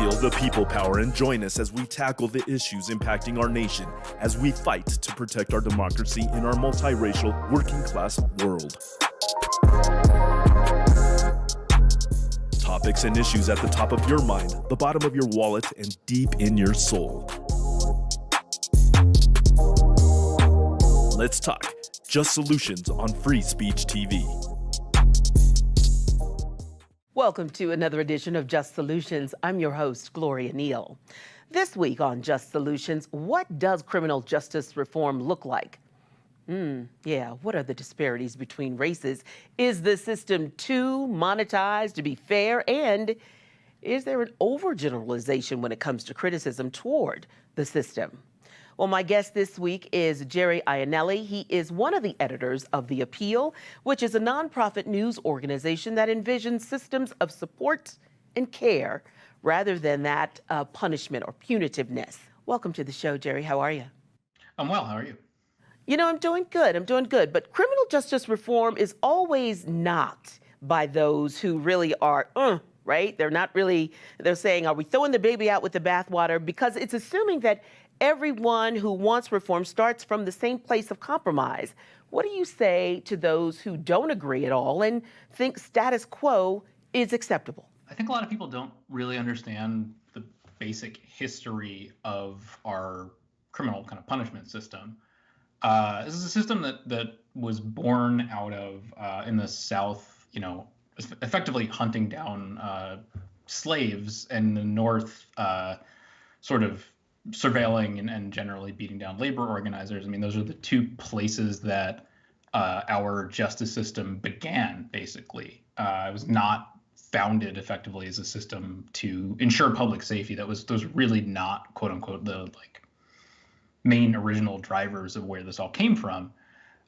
Feel the people power and join us as we tackle the issues impacting our nation as we fight to protect our democracy in our multiracial, working-class world. Topics and issues at the top of your mind, the bottom of your wallet, and deep in your soul. Let's talk. Just Solutions on Free Speech TV. Welcome to another edition of Just Solutions. I'm your host, Gloria Neal. This week on Just Solutions, what does criminal justice reform look like? What are the disparities between races? Is the system too monetized to be fair? And is there an overgeneralization when it comes to criticism toward the system? Well, my guest this week is Jerry Ianelli. He is one of the editors of The Appeal, which is a nonprofit news organization that envisions systems of support and care rather than that punishment or punitiveness. Welcome to the show, Jerry. How are you? I'm well. How are you? You know, I'm doing good. But criminal justice reform is always knocked by those who really are, right? They're saying, are we throwing the baby out with the bathwater? Because it's assuming that everyone who wants reform starts from the same place of compromise. What do you say to those who don't agree at all and think status quo is acceptable? I think a lot of people don't really understand the basic history of our criminal kind of punishment system. This is a system that was born out of, in the South, effectively hunting down slaves, and the North sort of surveilling and generally beating down labor organizers. I mean, those are the two places that our justice system began, basically. It was not founded effectively as a system to ensure public safety. Those really not, quote unquote, the main original drivers of where this all came from.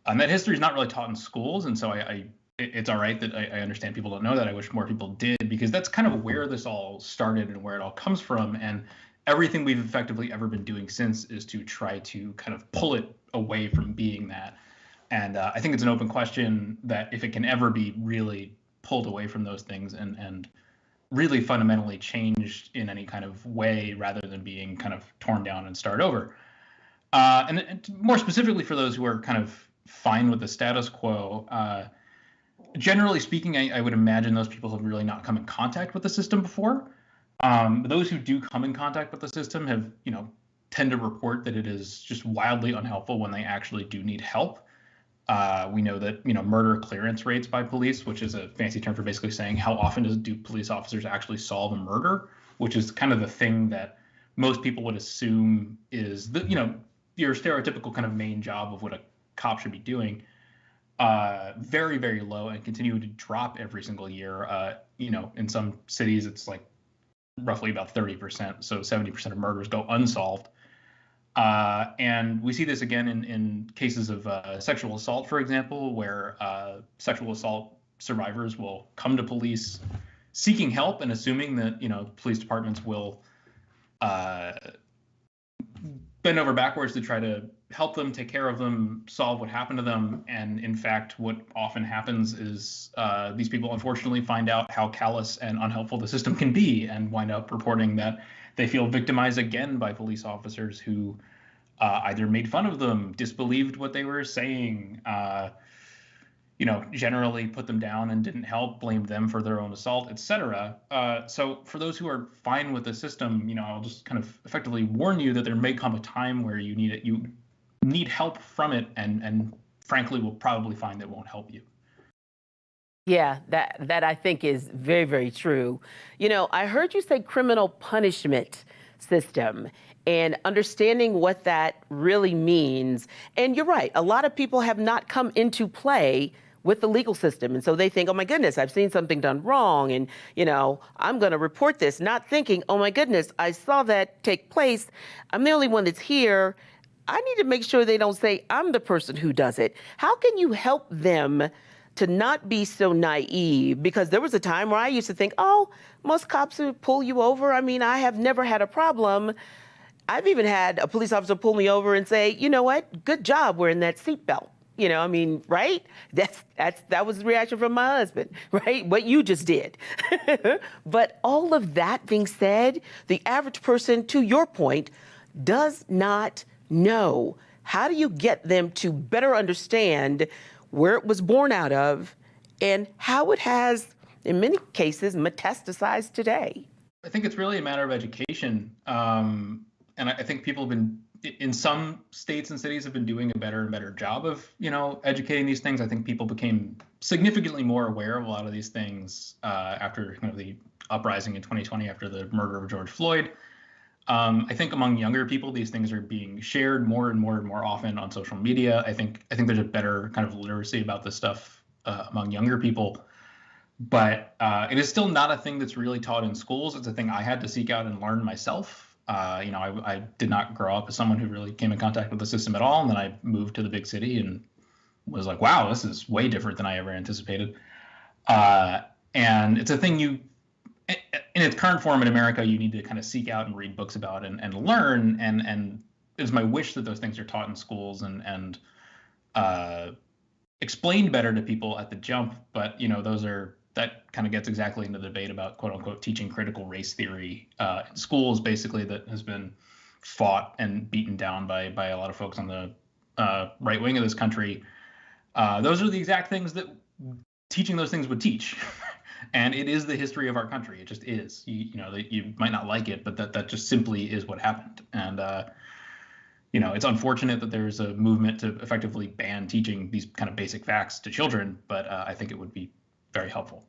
That history is not really taught in schools, and so it's all right that I understand people don't know that. I wish more people did, because that's kind of where this all started and where it all comes from. And everything we've effectively ever been doing since is to try to kind of pull it away from being that. And I think it's an open question that if it can ever be really pulled away from those things and really fundamentally changed in any kind of way rather than being kind of torn down and start over. And more specifically for those who are kind of fine with the status quo, generally speaking, I would imagine those people have really not come in contact with the system before. Those who do come in contact with the system have, tend to report that it is just wildly unhelpful when they actually do need help. We know that, murder clearance rates by police, which is a fancy term for basically saying how often do police officers actually solve a murder, which is kind of the thing that most people would assume is your stereotypical kind of main job of what a cop should be doing. Very, very low and continue to drop every single year. In some cities, it's like roughly about 30%, so 70% of murders go unsolved. And we see this again in cases of sexual assault, for example, where sexual assault survivors will come to police seeking help and assuming that, police departments will bend over backwards to try to help them, take care of them, solve what happened to them. And in fact, what often happens is these people unfortunately find out how callous and unhelpful the system can be and wind up reporting that they feel victimized again by police officers who either made fun of them, disbelieved what they were saying, generally put them down and didn't help, blamed them for their own assault, etc. So for those who are fine with the system, I'll just kind of effectively warn you that there may come a time where you need help from it, and frankly will probably find that won't help you. Yeah, that I think is very, very true. I heard you say criminal punishment system and understanding what that really means. And you're right, a lot of people have not come into play with the legal system. And so they think, oh my goodness, I've seen something done wrong. And, I'm going to report this, not thinking, oh my goodness, I saw that take place. I'm the only one that's here. I need to make sure they don't say I'm the person who does it. How can you help them to not be so naive? Because there was a time where I used to think, most cops would pull you over. I mean, I have never had a problem. I've even had a police officer pull me over and say, you know what, good job wearing that seatbelt. I mean, right? That was the reaction from my husband, right? What you just did. But all of that being said, the average person, to your point, does not know. How do you get them to better understand where it was born out of and how it has, in many cases, metastasized today? I think it's really a matter of education. And I think people have been, in some states and cities, have been doing a better and better job of, educating these things. I think people became significantly more aware of a lot of these things after kind of the uprising in 2020, after the murder of George Floyd. I think among younger people, these things are being shared more and more and more often on social media. I think there's a better kind of literacy about this stuff among younger people. But it is still not a thing that's really taught in schools. It's a thing I had to seek out and learn myself. I did not grow up as someone who really came in contact with the system at all. And then I moved to the big city and was like, wow, this is way different than I ever anticipated. And it's a thing in its current form in America, you need to kind of seek out and read books about and learn. And it's my wish that those things are taught in schools and explained better to people at the jump. But, that kind of gets exactly into the debate about quote unquote teaching critical race theory in schools, basically, that has been fought and beaten down by a lot of folks on the right wing of this country. Those are the exact things that teaching those things would teach. And it is the history of our country. It just is. You might not like it, but that just simply is what happened. And it's unfortunate that there's a movement to effectively ban teaching these kind of basic facts to children, but I think it would be very helpful.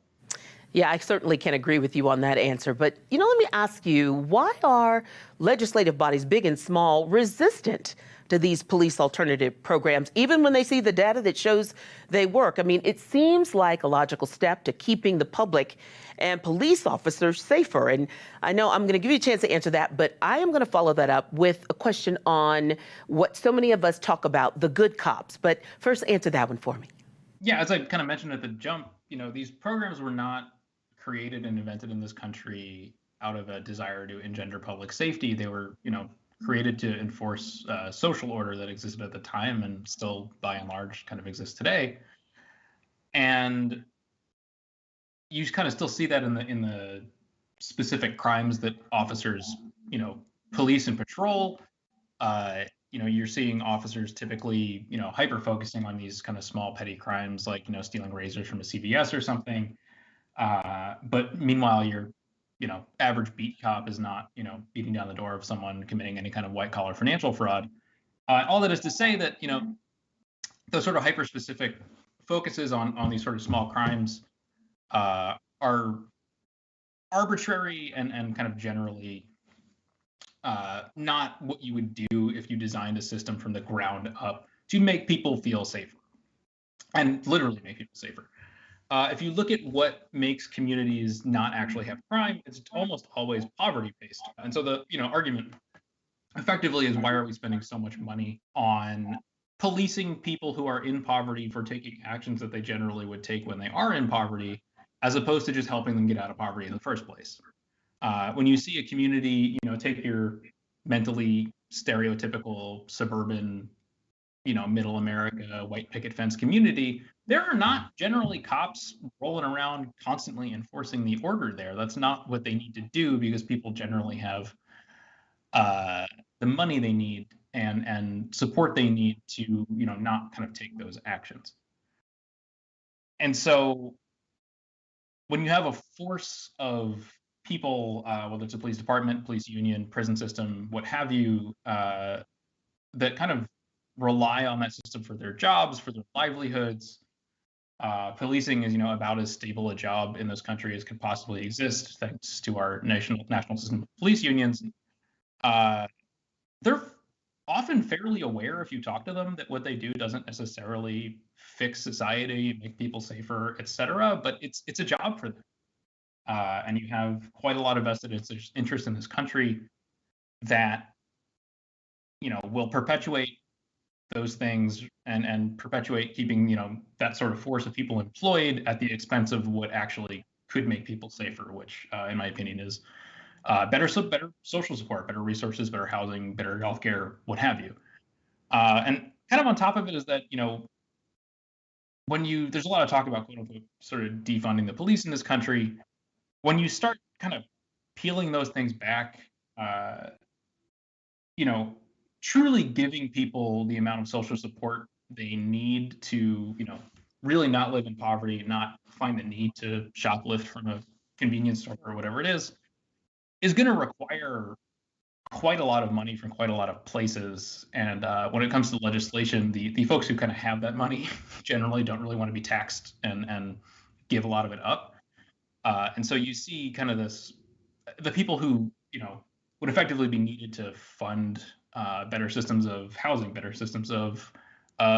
Yeah, I certainly can agree with you on that answer. But, let me ask you, why are legislative bodies, big and small, resistant to these police alternative programs, even when they see the data that shows they work? I mean, it seems like a logical step to keeping the public and police officers safer. And I know I'm going to give you a chance to answer that, but I am going to follow that up with a question on what so many of us talk about, the good cops. But first, answer that one for me. Yeah, as I kind of mentioned at the jump, these programs were not created and invented in this country out of a desire to engender public safety. They were, created to enforce social order that existed at the time and still, by and large, kind of exists today. And you kind of still see that in the specific crimes that officers, police and patrol. You're seeing officers typically, hyper focusing on these kind of small petty crimes like, stealing razors from a CVS or something. But meanwhile, your, average beat cop is not, beating down the door of someone committing any kind of white collar financial fraud. All that is to say that, those sort of hyper specific focuses on these sort of small crimes are arbitrary and kind of generally not what you would do if you designed a system from the ground up to make people feel safer, and literally make people safer. If you look at what makes communities not actually have crime, it's almost always poverty-based. And so the argument effectively is, why are we spending so much money on policing people who are in poverty for taking actions that they generally would take when they are in poverty, as opposed to just helping them get out of poverty in the first place? When you see a community, take your mentally stereotypical suburban, middle America, white picket fence community, there are not generally cops rolling around constantly enforcing the order there. That's not what they need to do, because people generally have the money they need and support they need to, not kind of take those actions. And so when you have a force of people, whether it's a police department, police union, prison system, what have you, that kind of rely on that system for their jobs, for their livelihoods. Policing is, about as stable a job in this country as could possibly exist, thanks to our national system of police unions. They're often fairly aware, if you talk to them, that what they do doesn't necessarily fix society, make people safer, etc. But it's a job for them. And you have quite a lot of vested interest in this country that, will perpetuate those things and perpetuate keeping, that sort of force of people employed at the expense of what actually could make people safer, which, in my opinion, is better social support, better resources, better housing, better healthcare, what have you. And kind of on top of it is that, there's a lot of talk about quote unquote sort of defunding the police in this country. When you start kind of peeling those things back, uh, you know, truly giving people the amount of social support they need to, really not live in poverty, not find the need to shoplift from a convenience store or whatever it is going to require quite a lot of money from quite a lot of places. And when it comes to legislation, the folks who kind of have that money generally don't really want to be taxed and give a lot of it up. And so you see kind of the people who, would effectively be needed to fund better systems of housing, better systems of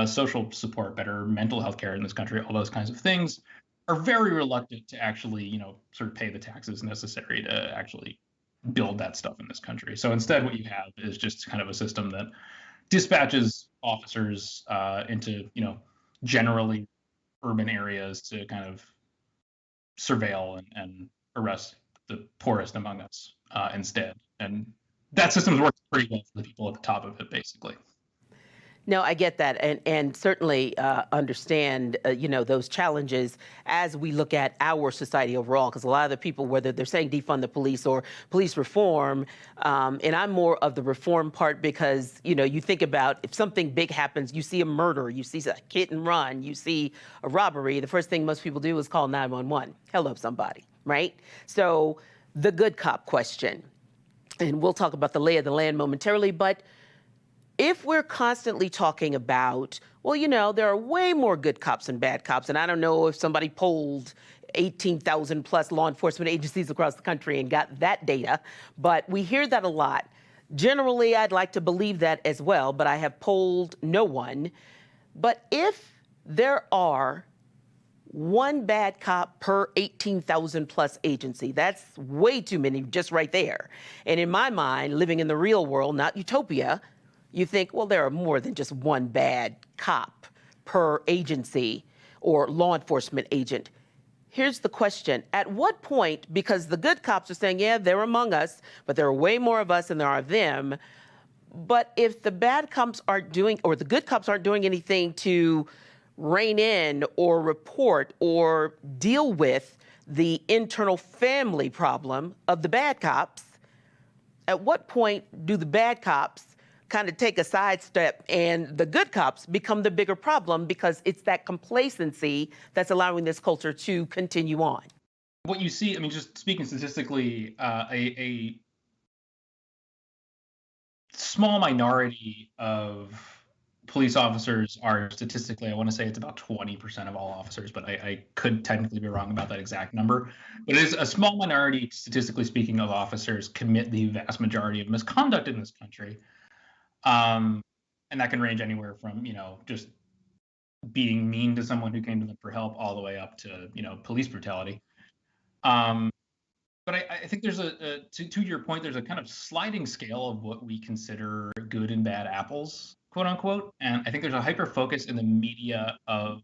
social support, better mental health care in this country, all those kinds of things, are very reluctant to actually, sort of pay the taxes necessary to actually build that stuff in this country. So instead, what you have is just kind of a system that dispatches officers into, generally urban areas to kind of surveil and arrest the poorest among us instead. And that system's worked pretty well for the people at the top of it, basically. No, I get that, and certainly understand those challenges as we look at our society overall. Because a lot of the people, whether they're saying defund the police or police reform, and I'm more of the reform part because you think about if something big happens, you see a murder, you see a hit and run, you see a robbery. The first thing most people do is call 911. Hello, somebody, right? So the good cop question, and we'll talk about the lay of the land momentarily, but if we're constantly talking about, well, there are way more good cops than bad cops, and I don't know if somebody polled 18,000 plus law enforcement agencies across the country and got that data, but we hear that a lot. Generally, I'd like to believe that as well, but I have polled no one. But if there are one bad cop per 18,000 plus agency, that's way too many just right there. And in my mind, living in the real world, not utopia, you think, well, there are more than just one bad cop per agency or law enforcement agent. Here's the question. At what point, because the good cops are saying, yeah, they're among us, but there are way more of us than there are of them. But if the bad cops aren't doing, or the good cops aren't doing anything to rein in or report or deal with the internal family problem of the bad cops, at what point do the bad cops kind of take a sidestep and the good cops become the bigger problem because it's that complacency that's allowing this culture to continue on? What you see, I mean, just speaking statistically, a small minority of police officers are statistically, I want to say it's about 20% of all officers, but I could technically be wrong about that exact number. But it is a small minority, statistically speaking, of officers commit the vast majority of misconduct in this country. And that can range anywhere from, just being mean to someone who came to them for help all the way up to, police brutality. But I think there's to your point, there's a kind of sliding scale of what we consider good and bad apples, quote unquote. And I think there's a hyper focus in the media of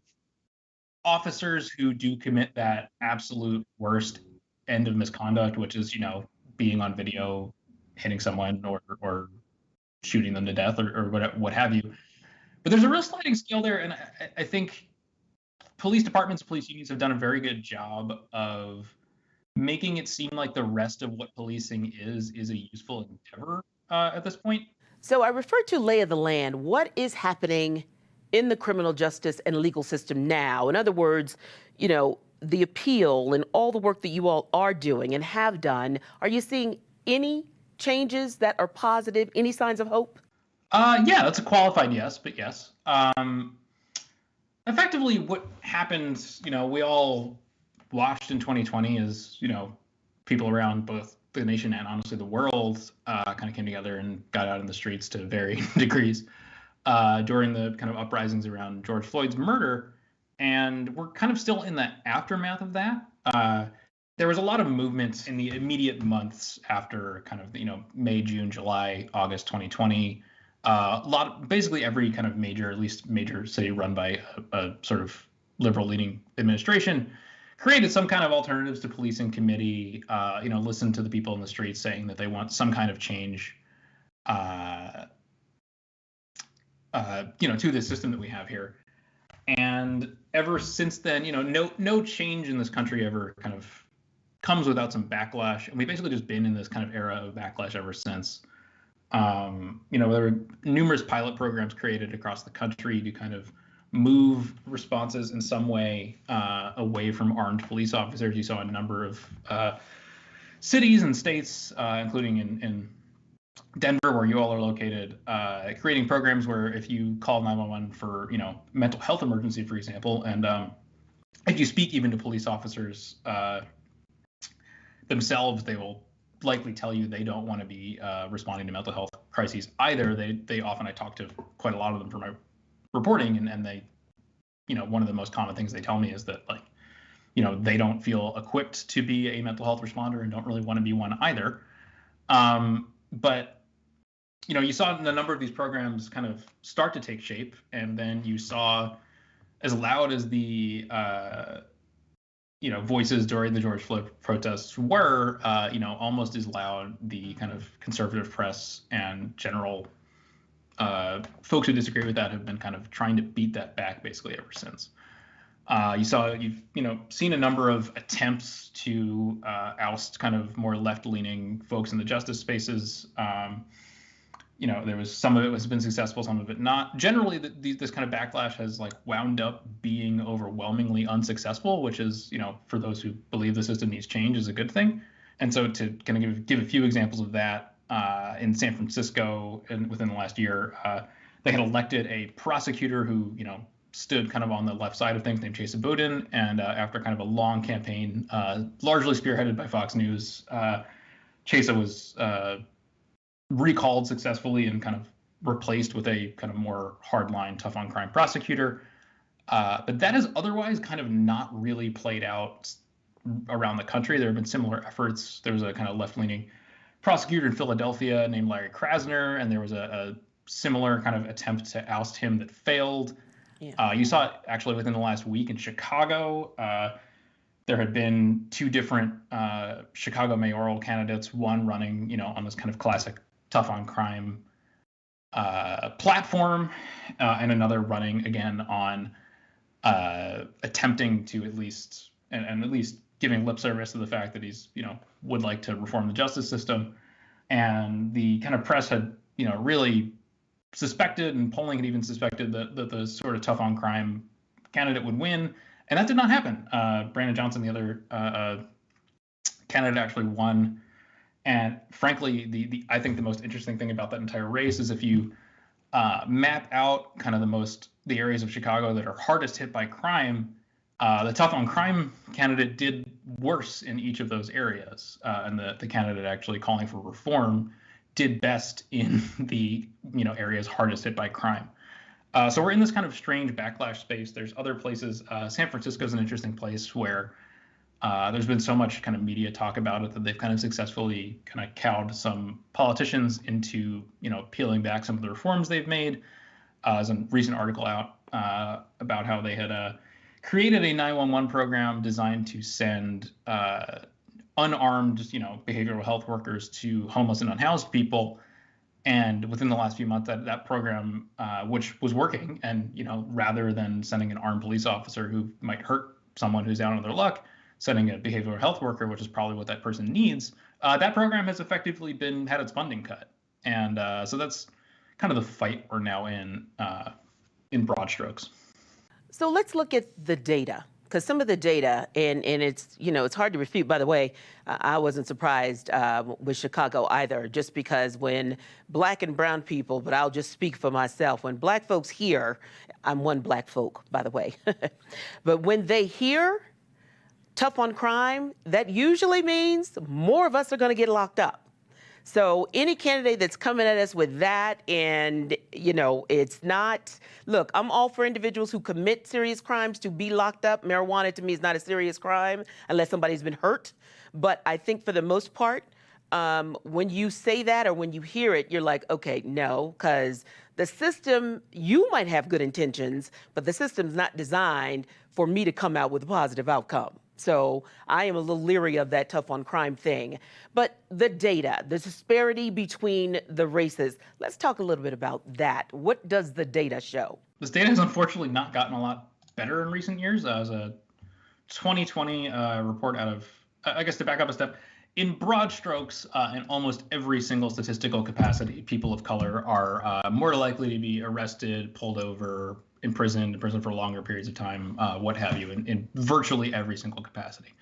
officers who do commit that absolute worst end of misconduct, which is, being on video, hitting someone or shooting them to death or what have you. But there's a real sliding scale there, and I think police departments, police unions have done a very good job of making it seem like the rest of what policing is a useful endeavor at this point. So I refer to lay of the land. What is happening in the criminal justice and legal system now? In other words, the appeal and all the work that you all are doing and have done, are you seeing any changes that are positive, any signs of hope? Yeah, that's a qualified yes, but yes. Effectively, what happened, we all watched in 2020 as, people around both the nation and honestly the world kind of came together and got out in the streets to varying degrees during the kind of uprisings around George Floyd's murder. And we're kind of still in the aftermath of that. There was a lot of movement in the immediate months after kind of, May, June, July, August 2020. Basically every kind of at least major city run by a sort of liberal leaning administration created some kind of alternatives to policing committee, listened to the people in the streets saying that they want some kind of change, to the system that we have here. And ever since then, no change in this country ever kind of comes without some backlash. And we've basically just been in this kind of era of backlash ever since. There were numerous pilot programs created across the country to kind of move responses in some way away from armed police officers. You saw a number of cities and states, including in Denver, where you all are located, creating programs where if you call 911 for, mental health emergency, for example, and if you speak even to police officers themselves, they will likely tell you they don't want to be responding to mental health crises either. They often, I talk to quite a lot of them for my reporting, and they, one of the most common things they tell me is that, like, they don't feel equipped to be a mental health responder and don't really want to be one either. But you saw a number of these programs kind of start to take shape, and then you saw, as loud as the voices during the George Floyd protests were, almost as loud the kind of conservative press and general folks who disagree with that have been kind of trying to beat that back basically ever since. You've seen a number of attempts to oust kind of more left-leaning folks in the justice spaces. There was some of it has been successful, some of it not. Generally, this kind of backlash has wound up being overwhelmingly unsuccessful, which is, for those who believe the system needs change, is a good thing. And so to kind of give a few examples of that, in San Francisco, and within the last year, they had elected a prosecutor who, stood kind of on the left side of things, named Chesa Boudin. And after kind of a long campaign, largely spearheaded by Fox News, Chesa was recalled successfully and kind of replaced with a kind of more hardline, tough on crime prosecutor. But that has otherwise kind of not really played out around the country. There have been similar efforts. There was a kind of left-leaning prosecutor in Philadelphia named Larry Krasner, and there was a similar kind of attempt to oust him that failed. Yeah. You saw it actually within the last week in Chicago. There had been two different Chicago mayoral candidates, one running, on this kind of classic tough on crime platform, and another running again on attempting to at least giving lip service to the fact that he's, would like to reform the justice system. And the kind of press had, really suspected, and polling had even suspected that the sort of tough on crime candidate would win. And that did not happen. Brandon Johnson, the other candidate, actually won. And frankly, I think the most interesting thing about that entire race is if you map out kind of the areas of Chicago that are hardest hit by crime, the tough on crime candidate did worse in each of those areas. And the candidate actually calling for reform did best in the areas hardest hit by crime. So we're in this kind of strange backlash space. There's other places. San Francisco is an interesting place where there's been so much kind of media talk about it that they've kind of successfully kind of cowed some politicians into peeling back some of the reforms they've made. There's a recent article out about how they had created a 911 program designed to send unarmed, behavioral health workers to homeless and unhoused people. And within the last few months, that program, which was working, and rather than sending an armed police officer who might hurt someone who's out on their luck, sending a behavioral health worker, which is probably what that person needs, that program has effectively had its funding cut. And so that's kind of the fight we're now in broad strokes. So let's look at the data, because some of the data, and it's, it's hard to refute. By the way, I wasn't surprised with Chicago either, just because when Black and brown people, but I'll just speak for myself, when Black folks hear, I'm one Black folk, by the way, but when they hear tough on crime, that usually means more of us are going to get locked up. So any candidate that's coming at us with that, and, it's not, look, I'm all for individuals who commit serious crimes to be locked up. Marijuana to me is not a serious crime unless somebody's been hurt. But I think for the most part, when you say that or when you hear it, you're like, okay, no, because the system, you might have good intentions, but the system's not designed for me to come out with a positive outcome. So I am a little leery of that tough on crime thing. But the data, the disparity between the races, let's talk a little bit about that. What does the data show? This data has unfortunately not gotten a lot better in recent years. As a 2020 report out of, I guess to back up a step, in broad strokes, in almost every single statistical capacity, people of color are more likely to be arrested, pulled over, imprisoned for longer periods of time, what have you, in virtually every single capacity.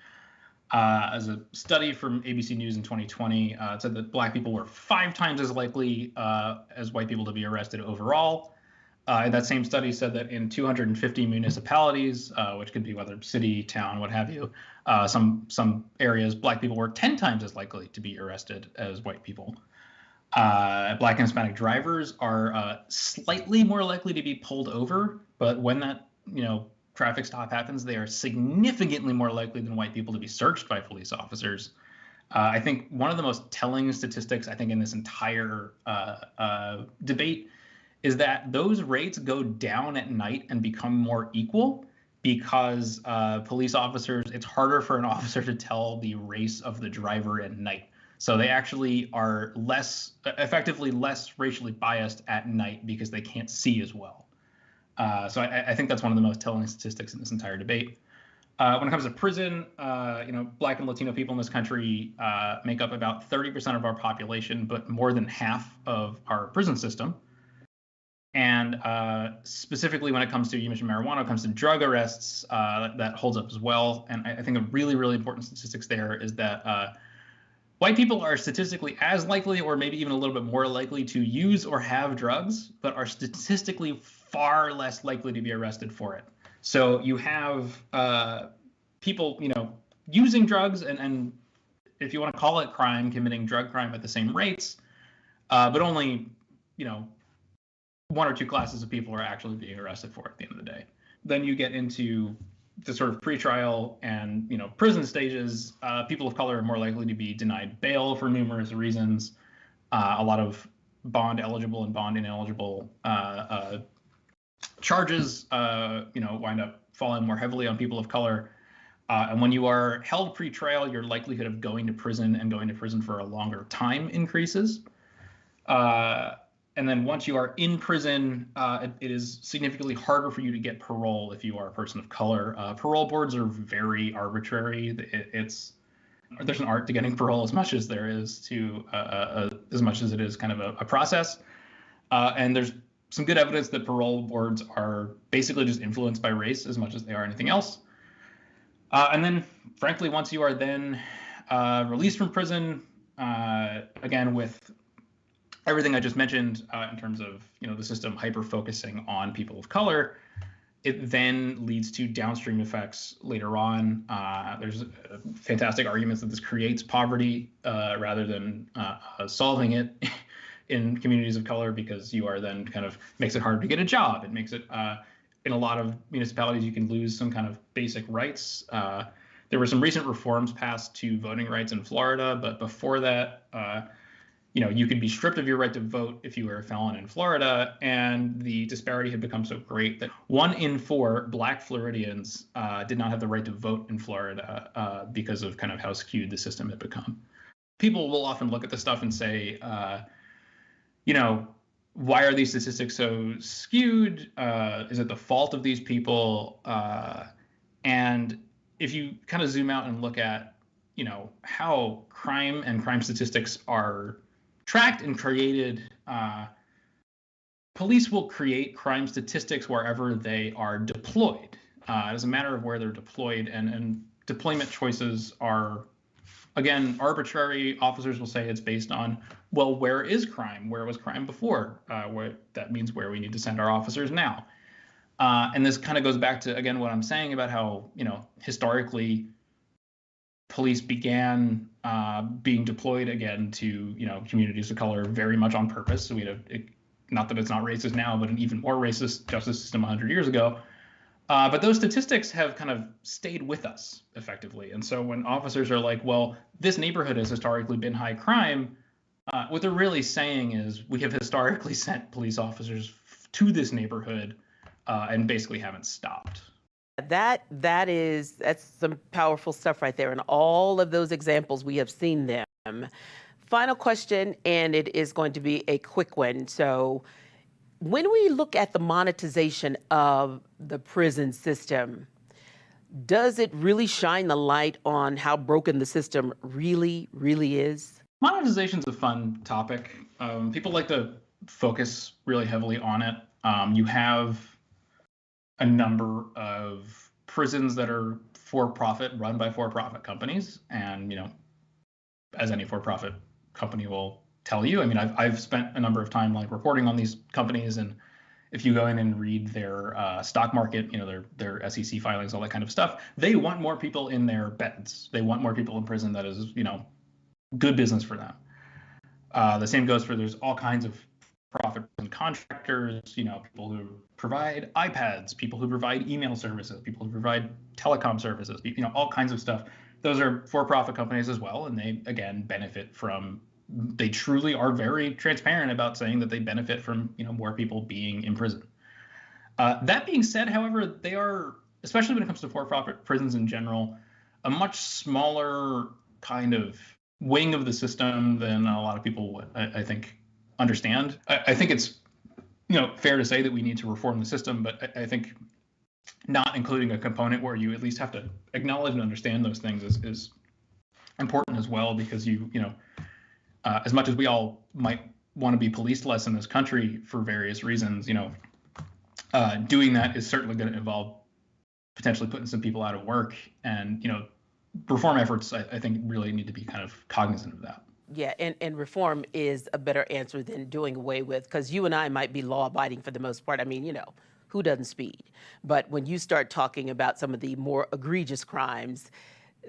As a study from ABC News in 2020, it said that Black people were 5 times as likely as white people to be arrested overall. And that same study said that in 250 municipalities, which could be whether city, town, what have you, some areas, Black people were 10 times as likely to be arrested as white people. Black and Hispanic drivers are slightly more likely to be pulled over, but when that traffic stop happens, they are significantly more likely than white people to be searched by police officers. I think one of the most telling statistics, I think, in this entire debate is that those rates go down at night and become more equal because police officers, it's harder for an officer to tell the race of the driver at night. So they actually are effectively less racially biased at night because they can't see as well. So I think that's one of the most telling statistics in this entire debate. When it comes to prison, Black and Latino people in this country make up about 30% of our population, but more than half of our prison system. And specifically when it comes to, you mentioned marijuana, when it comes to drug arrests, that holds up as well. And I think a really, really important statistics there is that white people are statistically as likely, or maybe even a little bit more likely, to use or have drugs, but are statistically far less likely to be arrested for it. So you have people, using drugs and if you want to call it crime, committing drug crime at the same rates, but only, 1 or 2 classes of people are actually being arrested for it at the end of the day. Then you get into the sort of pretrial and prison stages. People of color are more likely to be denied bail for numerous reasons. A lot of bond eligible and bond ineligible charges, wind up falling more heavily on people of color. And when you are held pretrial, your likelihood of going to prison and going to prison for a longer time increases. And then once you are in prison, it is significantly harder for you to get parole if you are a person of color. Parole boards are very arbitrary. There's an art to getting parole as much as there is to as much as it is kind of a process. And there's some good evidence that parole boards are basically just influenced by race as much as they are anything else. And then, frankly, once you are then released from prison, again with everything I just mentioned in terms of the system hyper-focusing on people of color, it then leads to downstream effects later on. There's fantastic arguments that this creates poverty rather than solving it in communities of color, because you are then kind of makes it harder to get a job. It makes it in a lot of municipalities you can lose some kind of basic rights. There were some recent reforms passed to voting rights in Florida, but before that, you could be stripped of your right to vote if you were a felon in Florida, and the disparity had become so great that 1 in 4 Black Floridians did not have the right to vote in Florida because of kind of how skewed the system had become. People will often look at this stuff and say, why are these statistics so skewed? Is it the fault of these people? And if you kind of zoom out and look at, how crime and crime statistics are tracked and created, police will create crime statistics wherever they are deployed. As a matter of where they're deployed, and deployment choices are, again, arbitrary. Officers will say it's based on, well, where is crime? Where was crime before? That means where we need to send our officers now. And this kind of goes back to, again, what I'm saying about how, historically, police began being deployed again to communities of color very much on purpose. So we have, not that it's not racist now, but an even more racist justice system 100 years ago. But those statistics have kind of stayed with us effectively. And so when officers are like, well, this neighborhood has historically been high crime, what they're really saying is we have historically sent police officers to this neighborhood and basically haven't stopped. That's some powerful stuff right there. And all of those examples, we have seen them. Final question, and it is going to be a quick one. So When we look at the monetization of the prison system, does it really shine the light on how broken the system really, really is? Monetization is a fun topic. People like to focus really heavily on it. You have a number of prisons that are for-profit, run by for-profit companies, and as any for-profit company will tell you, I mean, I've spent a number of time like reporting on these companies, and if you go in and read their stock market, their SEC filings, all that kind of stuff, they want more people in their beds. They want more people in prison. That is, good business for them. The same goes for there's all kinds of profit and contractors, people who provide iPads, people who provide email services, people who provide telecom services, all kinds of stuff. Those are for-profit companies as well, and they again benefit from. They truly are very transparent about saying that they benefit from more people being in prison. That being said, however, they are, especially when it comes to for-profit prisons in general, a much smaller kind of wing of the system than a lot of people would, I think, understand. I think it's fair to say that we need to reform the system, but I think not including a component where you at least have to acknowledge and understand those things is important as well, because as much as we all might want to be policed less in this country for various reasons, doing that is certainly going to involve potentially putting some people out of work, and reform efforts, I think, really need to be kind of cognizant of that. Yeah, and reform is a better answer than doing away with, because you and I might be law-abiding for the most part. I mean, who doesn't speed? But when you start talking about some of the more egregious crimes,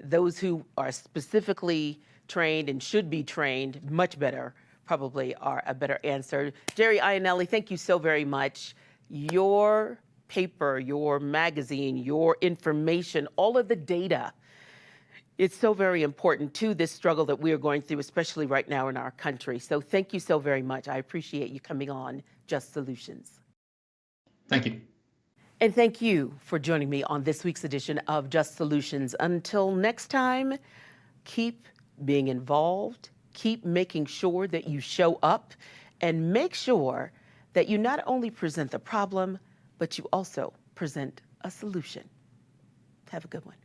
those who are specifically trained and should be trained much better probably are a better answer. Jerry Ianelli, thank you so very much. Your paper, your magazine, your information, all of the data, it's so very important to this struggle that we are going through, especially right now in our country. So thank you so very much. I appreciate you coming on Just Solutions. Thank you. And thank you for joining me on this week's edition of Just Solutions. Until next time, keep being involved, keep making sure that you show up, and make sure that you not only present the problem, but you also present a solution. Have a good one.